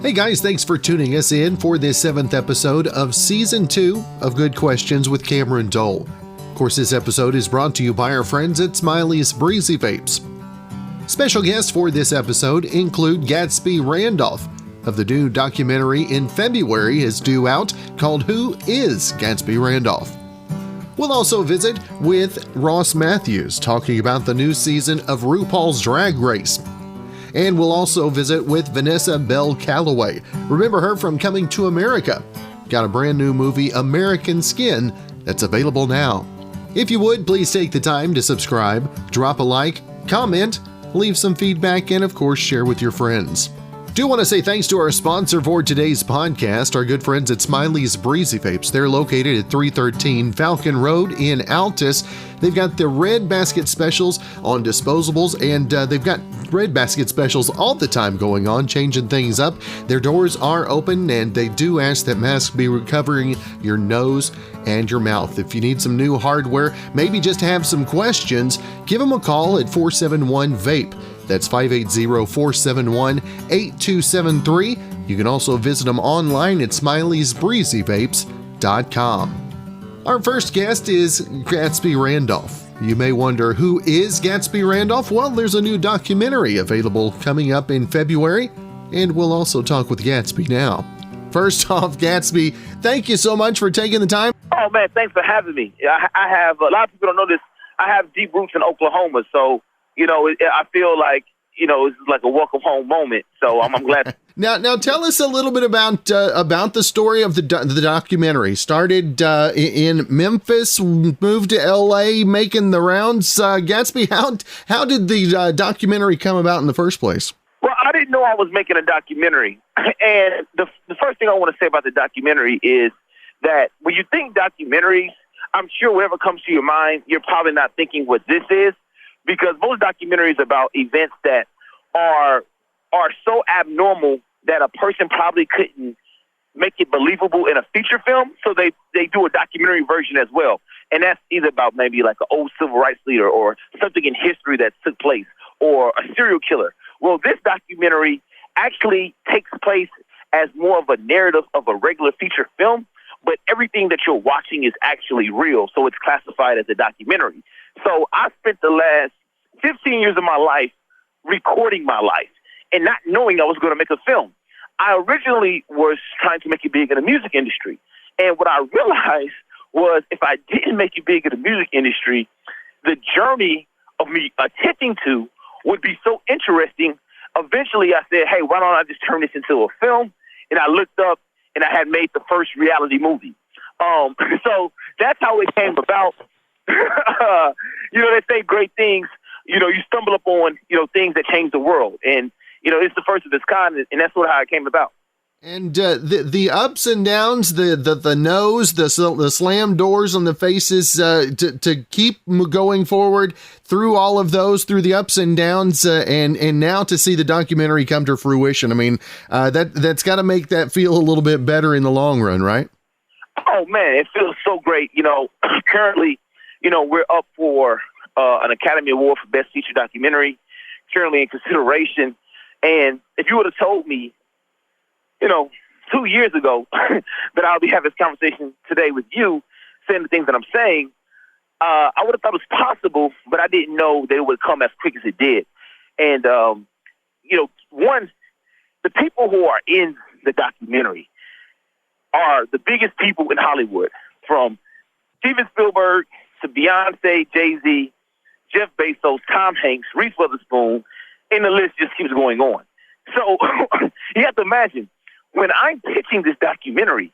Hey guys, thanks for tuning us in for this 7th episode of Season 2 of Good Questions with Cameron Dole. Of course, this episode is brought to you by our friends at Smiley's Breezy Vapes. Special guests for this episode include Gatsby Randolph of the new documentary in February is due out called Who Is Gatsby Randolph? We'll also visit with Ross Mathews talking about the new season of Rupaul's Drag Race. And we'll also visit with Vanessa Bell Calloway. Remember her from Coming to America. Got a brand new movie, American Skin, that's available now. If you would, please take the time to subscribe, drop a like, comment, leave some feedback, and of course, share with your friends. Do want to say thanks to our sponsor for today's podcast, our good friends at Smiley's Breezy Vapes. They're located at 313 Falcon Road in Altus. They've got the red basket specials on disposables, and they've got red basket specials all the time going on, changing things up. Their doors are open, and they do ask that masks be covering your nose and your mouth. If you need some new hardware, maybe just have some questions, give them a call at 471-VAPE. That's 580-471-8273. You can also visit them online at smileysbreezyvapes.com. Our first guest is Gatsby Randolph. You may wonder, who is Gatsby Randolph? Well, there's a new documentary available coming up in February, and we'll also talk with Gatsby now. First off, Gatsby, thank you so much for taking the time. Oh, man, thanks for having me. I have, a lot of people don't know this, I have deep roots in Oklahoma, so I feel like, it's like a welcome home moment. So I'm glad. Now, tell us a little bit about the story of the documentary. Started in Memphis, moved to L.A., making the rounds. Gatsby, how did the documentary come about in the first place? Well, I didn't know I was making a documentary. And the first thing I want to say about the documentary is that when you think documentaries, I'm sure whatever comes to your mind, you're probably not thinking what this is. Because most documentaries about events that are so abnormal that a person probably couldn't make it believable in a feature film, so they do a documentary version as well. And that's either about maybe like an old civil rights leader or something in history that took place or a serial killer. Well, this documentary actually takes place as more of a narrative of a regular feature film, but everything that you're watching is actually real, so it's classified as a documentary. So I spent the last 15 years of my life recording my life and not knowing I was going to make a film. I originally was trying to make it big in the music industry. And what I realized was if I didn't make it big in the music industry, the journey of me attempting to would be so interesting. Eventually I said, hey, why don't I just turn this into a film? And I looked up and I had made the first reality movie. So that's how it came about. They say great things, you stumble upon, things that change the world. And, it's the first of its kind, and that's sort of how it came about. And the ups and downs, the no's, the slam doors on the faces, to keep going forward through all of those, through the ups and downs, and now to see the documentary come to fruition. I mean, that's got to make that feel a little bit better in the long run, right? Oh, man, it feels so great. Currently, we're up for an Academy Award for Best Feature Documentary, currently in consideration. And if you would have told me, 2 years ago that I'll be having this conversation today with you, saying the things that I'm saying, I would have thought it was possible, but I didn't know that it would come as quick as it did. And, the people who are in the documentary are the biggest people in Hollywood, from Steven Spielberg to Beyonce, Jay-Z, Jeff Bezos, Tom Hanks, Reese Witherspoon, and the list just keeps going on. So you have to imagine, when I'm pitching this documentary,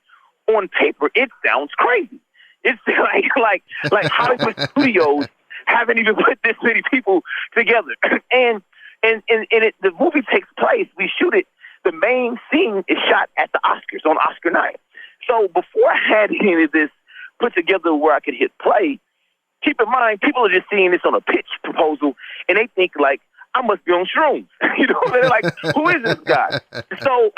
on paper, it sounds crazy. It's like Hollywood studios haven't even put this many people together. And the movie takes place, we shoot it, the main scene is shot at the Oscars on Oscar night. So before I had any of this put together where I could hit play, keep in mind, people are just seeing this on a pitch proposal, and they think, like, I must be on shrooms. They're like, who is this guy? So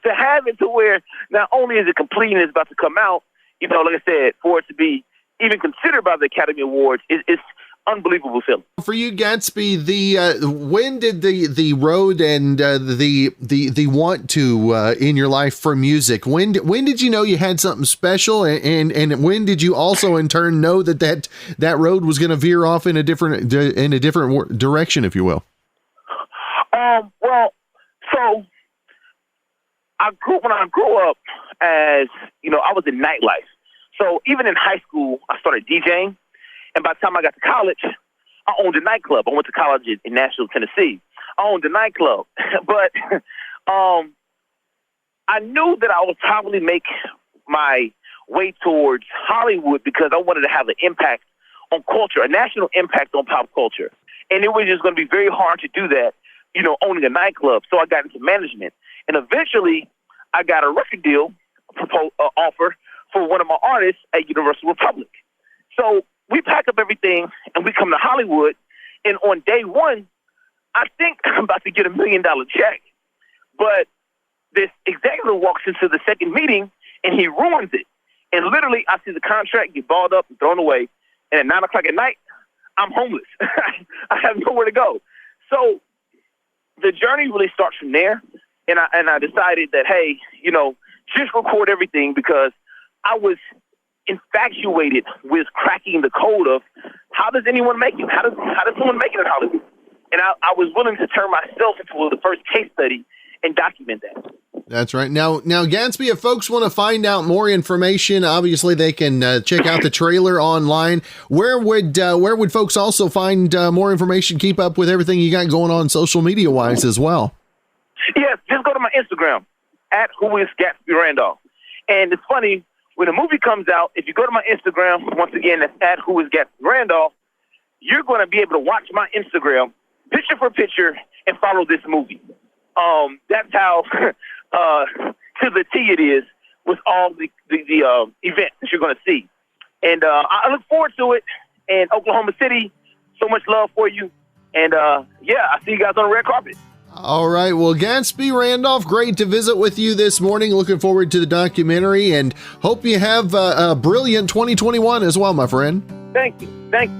to have it to where not only is it complete and it's about to come out, like I said, for it to be even considered by the Academy Awards, it's unbelievable feeling. For you, Gatsby, when did the road and the want to in your life for music? When did you know you had something special, and when did you also in turn know that road was going to veer off in a different direction, if you will? Well, so when I grew up, as you know, I was in nightlife. So even in high school, I started DJing. And by the time I got to college, I owned a nightclub. I went to college in Nashville, Tennessee. I owned a nightclub. But I knew that I would probably make my way towards Hollywood because I wanted to have an impact on culture, a national impact on pop culture. And it was just going to be very hard to do that, you know, owning a nightclub. So I got into management. And eventually, I got a record deal offer for one of my artists at Universal Republic. So we pack up everything and we come to Hollywood. And on day one, I think I'm about to get $1 million check. But this executive walks into the second meeting and he ruins it. And literally, I see the contract get balled up and thrown away. And at 9 o'clock at night, I'm homeless. I have nowhere to go. So the journey really starts from there. And I decided that, hey, you know, just record everything because I was infatuated with cracking the code of how does anyone make it? How does someone make it in Hollywood? And I was willing to turn myself into the first case study and document that. That's right. Now, Gatsby, if folks want to find out more information, obviously they can check out the trailer online. Where would folks also find more information, keep up with everything you got going on social media wise as well? Yes, just go to my Instagram at Who Is Gatsby Randolph. And it's funny, when a movie comes out, if you go to my Instagram, once again, that's at Who Is Gatsby Randolph, you're going to be able to watch my Instagram picture for picture and follow this movie. That's how to the T it is with all the events that you're going to see. And I look forward to it. And Oklahoma City, so much love for you. And yeah, I see you guys on the red carpet. All right. Well, Gatsby Randolph, great to visit with you this morning. Looking forward to the documentary and hope you have a brilliant 2021 as well, my friend. Thank you. Thank you.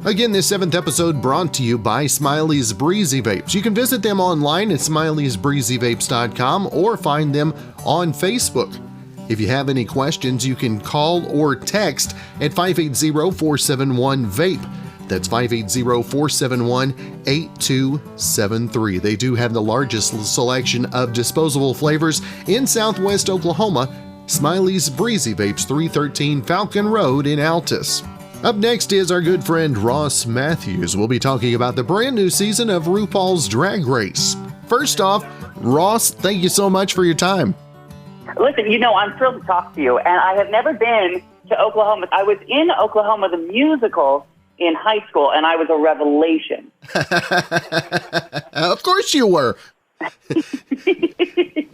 Again, this 7th episode brought to you by Smiley's Breezy Vapes. You can visit them online at smileysbreezyvapes.com or find them on Facebook. If you have any questions, you can call or text at 580-471-VAPE. That's 580-471-8273. They do have the largest selection of disposable flavors in Southwest Oklahoma. Smiley's Breezy Vapes, 313 Falcon Road in Altus. Up next is our good friend Ross Mathews. We'll be talking about the brand new season of Rupaul's Drag Race. First off, Ross, thank you so much for your time. Listen, you know, I'm thrilled to talk to you, and I have never been to Oklahoma. I was in Oklahoma, the musical, in high school, and I was a revelation. Of course you were.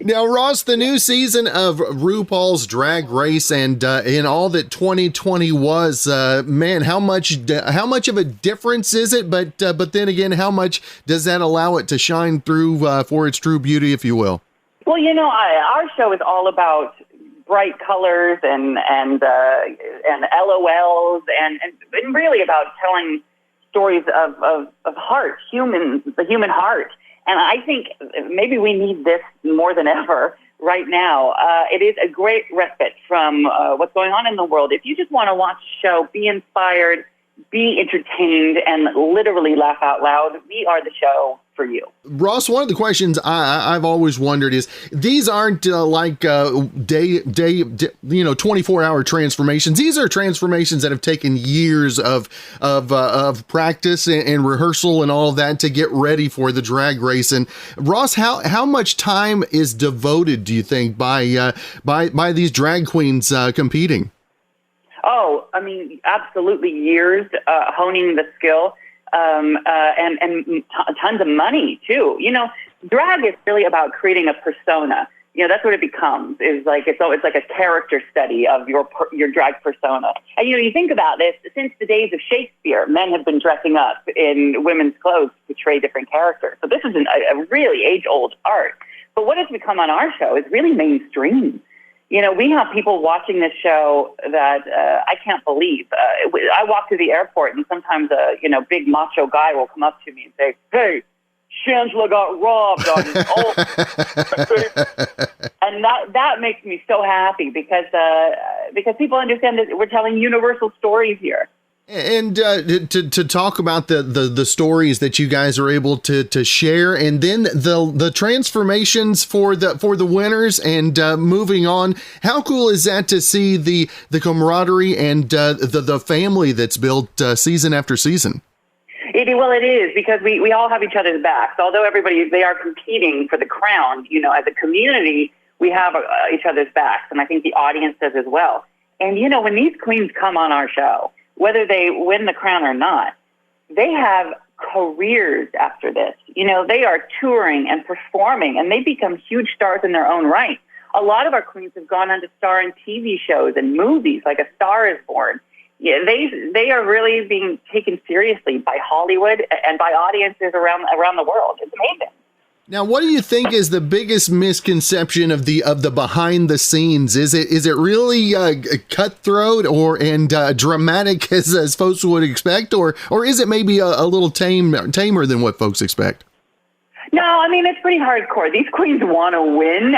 Now, Ross, the new season of RuPaul's Drag Race and in all that 2020 was, man, how much of a difference is it? But then again, how much does that allow it to shine through for its true beauty, if you will? Well, you know, our show is all about bright colors and LOLs and really about telling stories of heart, the human heart. And I think maybe we need this more than ever right now. It is a great respite from what's going on in the world. If you just want to watch a show, be inspired, be entertained, and literally laugh out loud, we are the show for you. Ross, one of the questions I've always wondered is these aren't like 24-hour transformations. These are transformations that have taken years of practice and rehearsal and all of that to get ready for the drag race. And Ross, how much time is devoted, do you think, by these drag queens competing? Oh, I mean, absolutely years honing the skill. And tons of money too. You know, drag is really about creating a persona. You know, that's what it becomes. It's like a character study of your drag persona. And you know, you think about this since the days of Shakespeare, men have been dressing up in women's clothes to portray different characters. So this is a really age-old art. But what has become on our show is really mainstream. We have people watching this show that I can't believe. I walk through the airport, and sometimes a big macho guy will come up to me and say, "Hey, Shangela got robbed on his And that makes me so happy because people understand that we're telling universal stories here. And to talk about the stories that you guys are able to share, and then the transformations for the winners and moving on. How cool is that to see the camaraderie and the family that's built season after season? It is, because we all have each other's backs. Although they are competing for the crown, as a community, we have each other's backs, and I think the audience does as well. And when these queens come on our show, whether they win the crown or not, they have careers after this. They are touring and performing, and they become huge stars in their own right. A lot of our queens have gone on to star in TV shows and movies, like A Star Is Born. Yeah, they are really being taken seriously by Hollywood and by audiences around the world. It's amazing. Now, what do you think is the biggest misconception of the behind the scenes? Is it really cutthroat and dramatic as folks would expect, or is it maybe a little tamer than what folks expect? No, I mean, it's pretty hardcore. These queens want to win,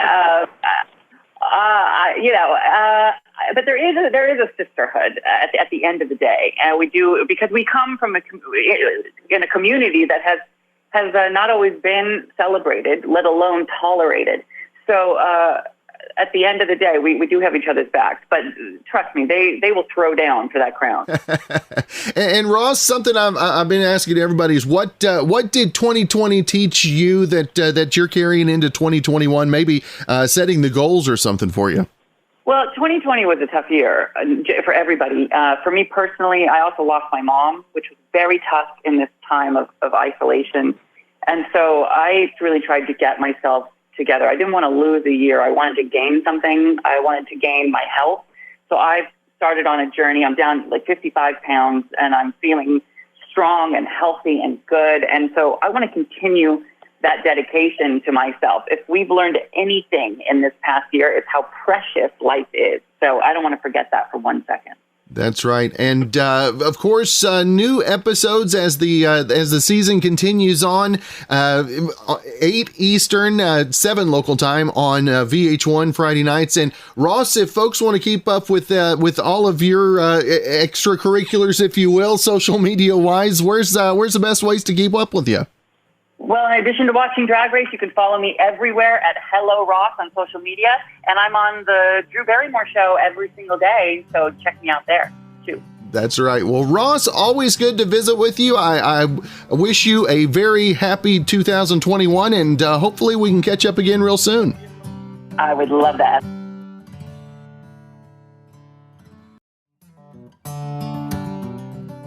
but there is a sisterhood at the end of the day, and we do, because we come from in a community that has not always been celebrated, let alone tolerated. So at the end of the day, we do have each other's backs. But trust me, they will throw down for that crown. And Ross, something I've been asking everybody is what did 2020 teach you that you're carrying into 2021? Maybe setting the goals or something for you. Well, 2020 was a tough year for everybody. For me personally, I also lost my mom, which was very tough in this time of isolation. And so I really tried to get myself together. I didn't want to lose a year. I wanted to gain something. I wanted to gain my health. So I've started on a journey. I'm down like 55 pounds, and I'm feeling strong and healthy and good. And so I want to continue that dedication to myself. If we've learned anything in this past year, it's how precious life is. So I don't want to forget that for 1 second. That's right. And of course, new episodes as the season continues on, 8 Eastern, 7 local time on VH1 Friday nights. And Ross, if folks want to keep up with all of your extracurriculars, if you will, social media wise, where's the best ways to keep up with you? Well, in addition to watching Drag Race, you can follow me everywhere at Hello Ross on social media. And I'm on the Drew Barrymore show every single day, so check me out there, too. That's right. Well, Ross, always good to visit with you. I wish you a very happy 2021, and hopefully we can catch up again real soon. I would love that.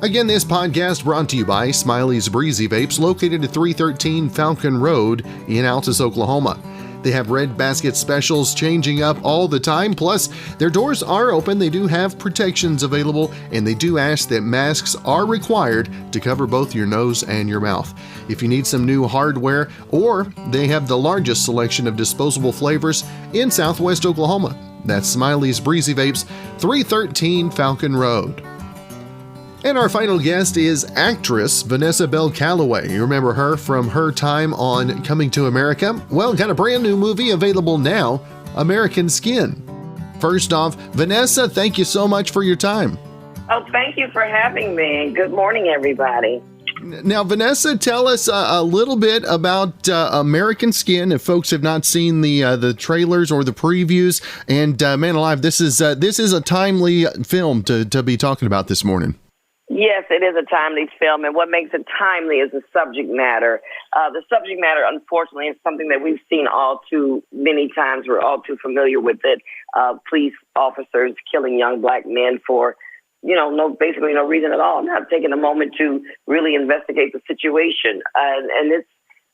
Again, this podcast brought to you by Smiley's Breezy Vapes, located at 313 Falcon Road in Altus, Oklahoma. They have red basket specials changing up all the time, plus their doors are open, they do have protections available, and they do ask that masks are required to cover both your nose and your mouth. If you need some new hardware, or they have the largest selection of disposable flavors in Southwest Oklahoma. That's Smiley's Breezy Vapes, 313 Falcon Road. And our final guest is actress Vanessa Bell Calloway. You remember her from her time on Coming to America? Well, got a brand new movie available now, American Skin. First off, Vanessa, thank you so much for your time. Oh, thank you for having me. Good morning, everybody. Now, Vanessa, tell us a little bit about American Skin. If folks have not seen the trailers or the previews, and man alive, this is a timely film to be talking about this morning. Yes, it is a timely film, and what makes it timely is the subject matter. The subject matter, unfortunately, is something that we've seen all too many times. We're all too familiar with it. Police officers killing young black men for, basically no reason at all, not taking a moment to really investigate the situation. And this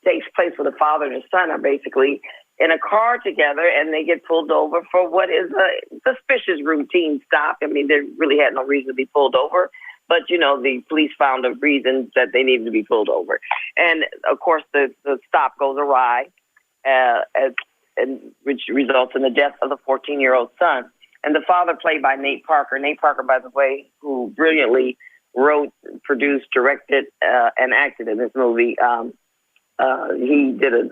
takes place where the father and his son are basically in a car together, and they get pulled over for what is a suspicious routine stop. I mean, they really had no reason to be pulled over. But, the police found a reason that they needed to be pulled over. And, of course, the stop goes awry. As which results in the death of the 14-year-old son. And the father, played by Nate Parker. Nate Parker, by the way, who brilliantly wrote, produced, directed, and acted in this movie. He did an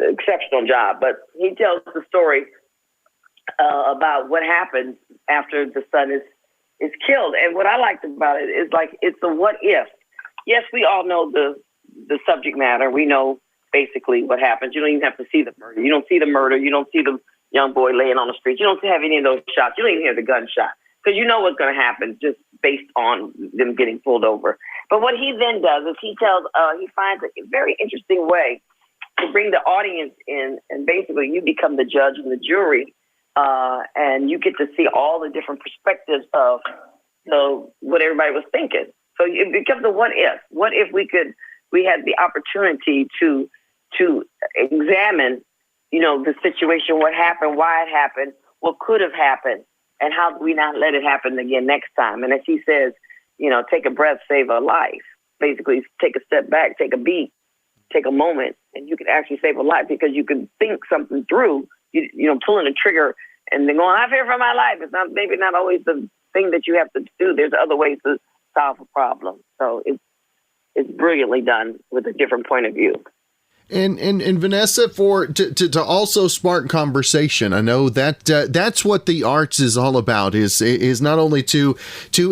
exceptional job. But he tells the story about what happens after the son is killed. And what I liked about it is, like, it's a what if. Yes, we all know the subject matter. We know basically what happens. You don't even have to see the murder. You don't see the murder. You don't see the young boy laying on the street. You don't have any of those shots. You don't even hear the gunshot, because you know what's going to happen just based on them getting pulled over. But what he then does is he finds a very interesting way to bring the audience in, and basically you become the judge and the jury, and you get to see all the different perspectives of what everybody was thinking. So it becomes a what if. What if we had the opportunity to examine, the situation, what happened, why it happened, what could have happened, and how do we not let it happen again next time? And as he says, take a breath, save a life. Basically, take a step back, take a beat, take a moment, and you can actually save a life, because you can think something through, pulling a trigger and then going, I fear for my life. It's maybe not always the thing that you have to do. There's other ways to solve a problem. So it's brilliantly done with a different point of view. And Vanessa, to also spark conversation. I know that that's what the arts is all about, is not only to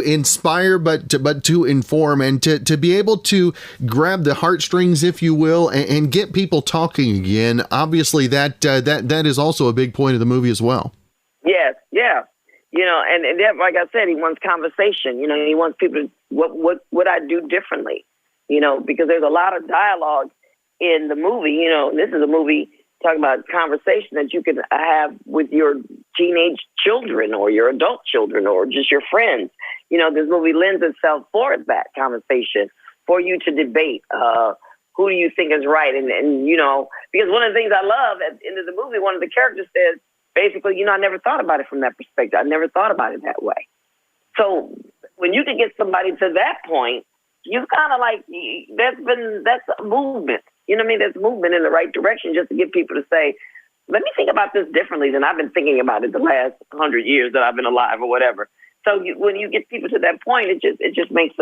inspire, but to inform, and to be able to grab the heartstrings, if you will, and get people talking again. Obviously, that is also a big point of the movie as well. Yes, yeah. And that, like I said, he wants conversation. He wants people to, what would I do differently? Because there's a lot of dialogue in the movie. This is a movie talking about conversation that you can have with your teenage children or your adult children or just your friends. This movie lends itself for that conversation, for you to debate who do you think is right. And because one of the things I love at the end of the movie, one of the characters says, basically, I never thought about it from that perspective. I never thought about it that way. So when you can get somebody to that point, you've kind of like, that's a movement. That's movement in the right direction, just to get people to say, let me think about this differently than I've been thinking about it the last 100 years that I've been alive or whatever. So when you get people to that point, it just makes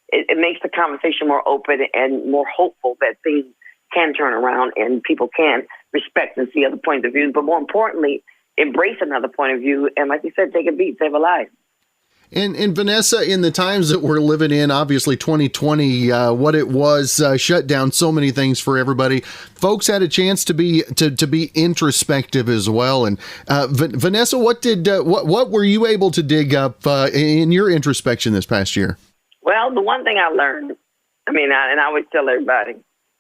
it makes the conversation more open and more hopeful that things can turn around and people can respect and see other points of view, but more importantly, embrace another point of view. And like you said, take a beat, save a life. And Vanessa, in the times that we're living in, obviously 2020, what it was, shut down so many things for everybody. Folks had a chance to be introspective as well. And Vanessa, what were you able to dig up in your introspection this past year? Well, the one thing I learned, and I always tell everybody,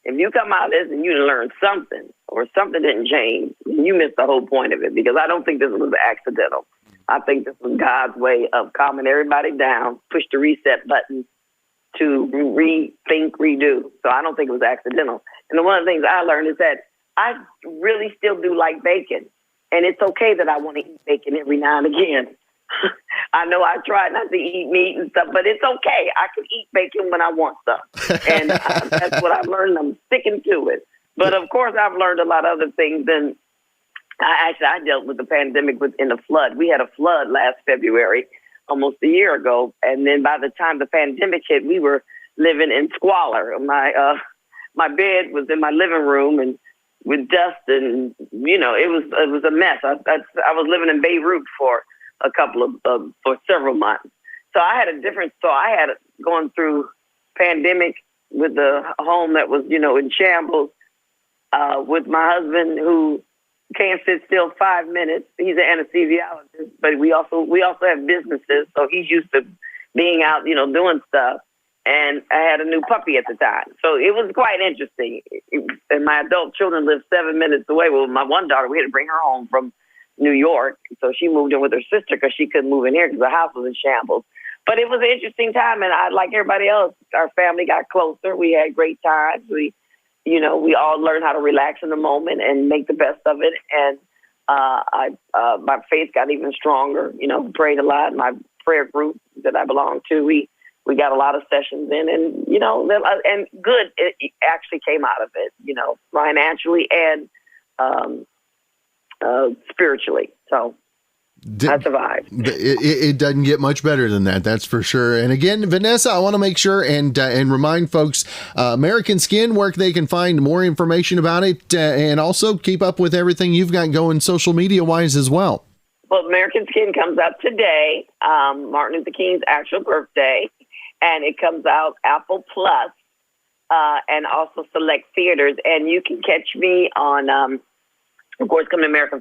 if you come out of this and you learn something, or something didn't change, you missed the whole point of it, because I don't think this was accidental. I think this was God's way of calming everybody down, push the reset button to rethink, redo. So I don't think it was accidental. And one of the things I learned is that I really still do like bacon. And it's okay that I want to eat bacon every now and again. I know I try not to eat meat and stuff, but it's okay. I can eat bacon when I want some. And that's what I've learned. I'm sticking to it. But of course, I've learned a lot of other things. And I dealt with the pandemic in a flood. We had a flood last February, almost a year ago. And then by the time the pandemic hit, we were living in squalor. My bed was in my living room and with dust, and it was a mess. I was living in Beirut for for several months. So I had I had going through pandemic with the home that was, in shambles, with my husband who can't sit still 5 minutes. He's an anesthesiologist, but we also have businesses. So he's used to being out, doing stuff. And I had a new puppy at the time. So it was quite interesting. And my adult children lived 7 minutes away. Well, my one daughter, we had to bring her home from New York. So she moved in with her sister because she couldn't move in here because the house was in shambles. But it was an interesting time. And like everybody else, our family got closer. We had great times. We all learned how to relax in the moment and make the best of it. And my faith got even stronger. Prayed a lot. My prayer group that I belong to, we got a lot of sessions in, and and good it actually came out of it. Financially and spiritually. So I survived. It doesn't get much better than that, that's for sure. And again, Vanessa, I want to make sure and remind folks, American Skin, where they can find more information about it, and also keep up with everything you've got going social media-wise as well. Well, American Skin comes out today, Martin Luther King's actual birthday, and it comes out Apple Plus, and also select theaters. And you can catch me on... Of course, Coming to America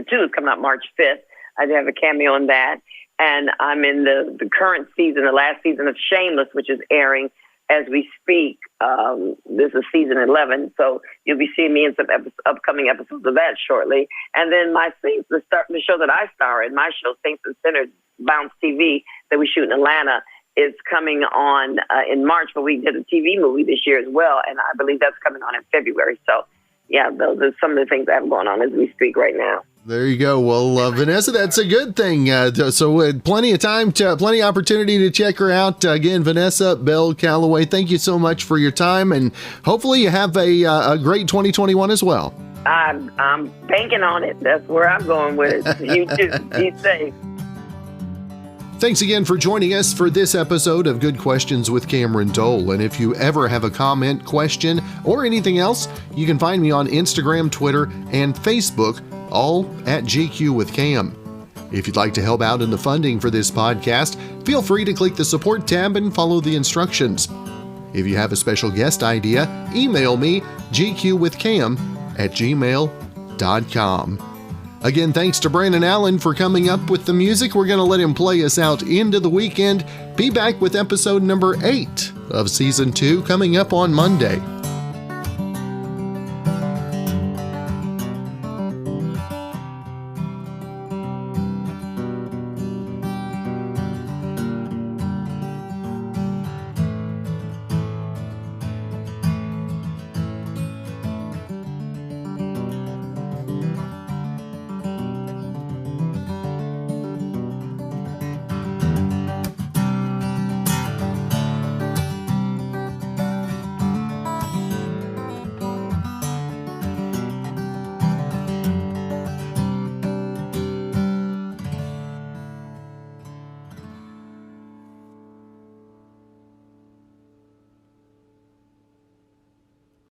2 is coming out March 5th. I do have a cameo in that. And I'm in the current season, the last season of Shameless, which is airing as we speak. This is season 11. So you'll be seeing me in some upcoming episodes of that shortly. And then the show that I star in, my show, Saints and Sinners, Bounce TV, that we shoot in Atlanta, is coming on in March. But we did a TV movie this year as well. And I believe that's coming on in February. So yeah, those are some of the things I have going on as we speak right now. There you go. Well, Vanessa, that's a good thing. So plenty of time, plenty of opportunity to check her out. Again, Vanessa Bell Calloway, thank you so much for your time, and hopefully you have a great 2021 as well. I'm banking on it. That's where I'm going with it. You too. Be safe. Thanks again for joining us for this episode of Good Questions with Cameron Dole. And if you ever have a comment, question, or anything else, you can find me on Instagram, Twitter, and Facebook, all at GQ with Cam. If you'd like to help out in the funding for this podcast, feel free to click the support tab and follow the instructions. If you have a special guest idea, email me, gqwithcam@gmail.com. Again, thanks to Brandon Allen for coming up with the music. We're going to let him play us out into the weekend. Be back with episode number 8 of season 2 coming up on Monday.